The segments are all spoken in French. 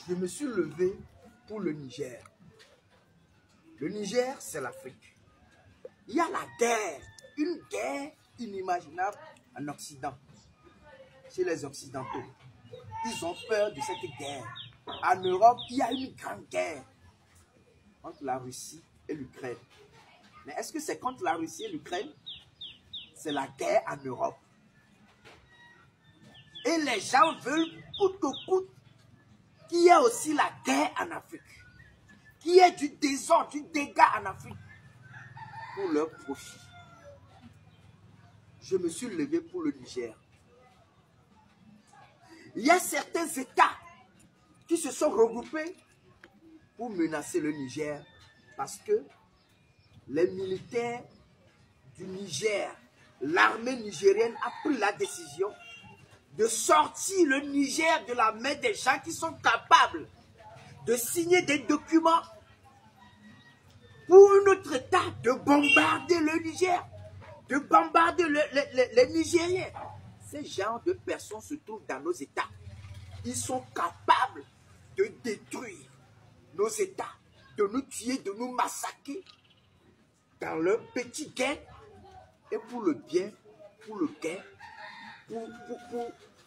je me suis levé pour le Niger. Le Niger, c'est l'Afrique. Il y a la guerre, une guerre inimaginable en Occident, chez les Occidentaux. Ils ont peur de cette guerre. En Europe, il y a une grande guerre entre la Russie et l'Ukraine. Mais est-ce que c'est contre la Russie et l'Ukraine? C'est la guerre en Europe. Et les gens veulent coûte que coûte qu'il y ait aussi la guerre en Afrique. Qu'il y ait du désordre, du dégât en Afrique pour leur profit. Je me suis levé pour le Niger. Il y a certains États qui se sont regroupés pour menacer le Niger parce que les militaires du Niger, l'armée nigérienne a pris la décision de sortir le Niger de la main des gens qui sont capables de signer des documents pour un autre État de bombarder le Niger, de bombarder les Nigériens. Ces genres de personnes se trouvent dans nos États. Ils sont capables de détruire nos États, de nous tuer, de nous massacrer dans leur petit gain et pour le bien, pour le gain,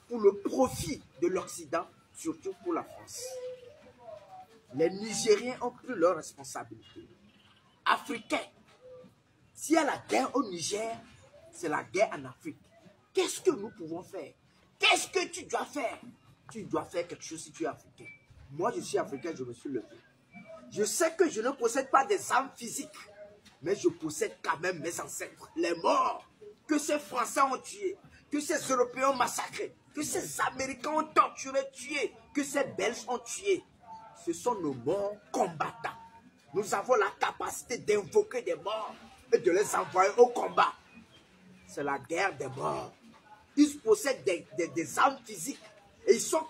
pour le profit de l'Occident, surtout pour la France. Les Nigériens ont pris leurs responsabilités. Africains, s'il y a la guerre au Niger, c'est la guerre en Afrique. Qu'est-ce que nous pouvons faire? Qu'est-ce que tu dois faire? Tu dois faire quelque chose si tu es africain. Moi, je suis africain, je me suis levé. Je sais que je ne possède pas des armes physiques, mais je possède quand même mes ancêtres, les morts, que ces Français ont tués, que ces Européens ont massacrés, que ces Américains ont torturés, tués, que ces Belges ont tués. Ce sont nos morts combattants. Nous avons la capacité d'invoquer des morts et de les envoyer au combat. C'est la guerre des morts. Ils possèdent des armes physiques et ils sont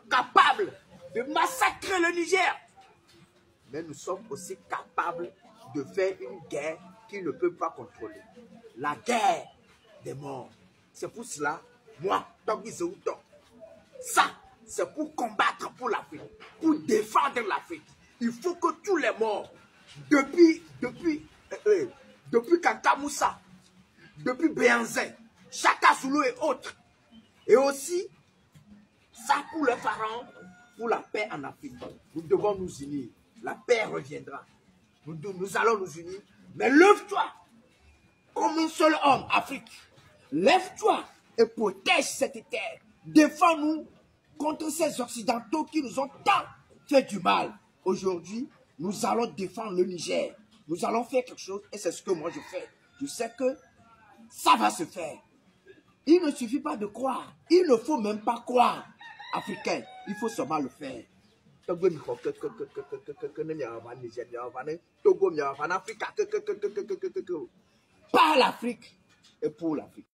capables de massacrer le Niger. Mais nous sommes aussi capables de faire une guerre qu'ils ne peuvent pas contrôler. La guerre des morts. C'est pour cela, moi, Tanguy Zewuto, ça, c'est pour combattre pour l'Afrique, pour défendre l'Afrique. Il faut que tous les morts, depuis Kanta Moussa, depuis Béanzin, Chaka Zulu et autres, et aussi, ça pour les pharaons, pour la paix en Afrique. Nous devons nous unir. La paix reviendra. Nous allons nous unir. Mais lève-toi comme un seul homme, Afrique. Lève-toi et protège cette terre. Défends-nous contre ces Occidentaux qui nous ont tant fait du mal. Aujourd'hui, nous allons défendre le Niger. Nous allons faire quelque chose et c'est ce que moi je fais. Je sais que ça va se faire. Il ne suffit pas de croire. Il ne faut même pas croire. Africain, il faut seulement le faire. Par l'Afrique et pour l'Afrique.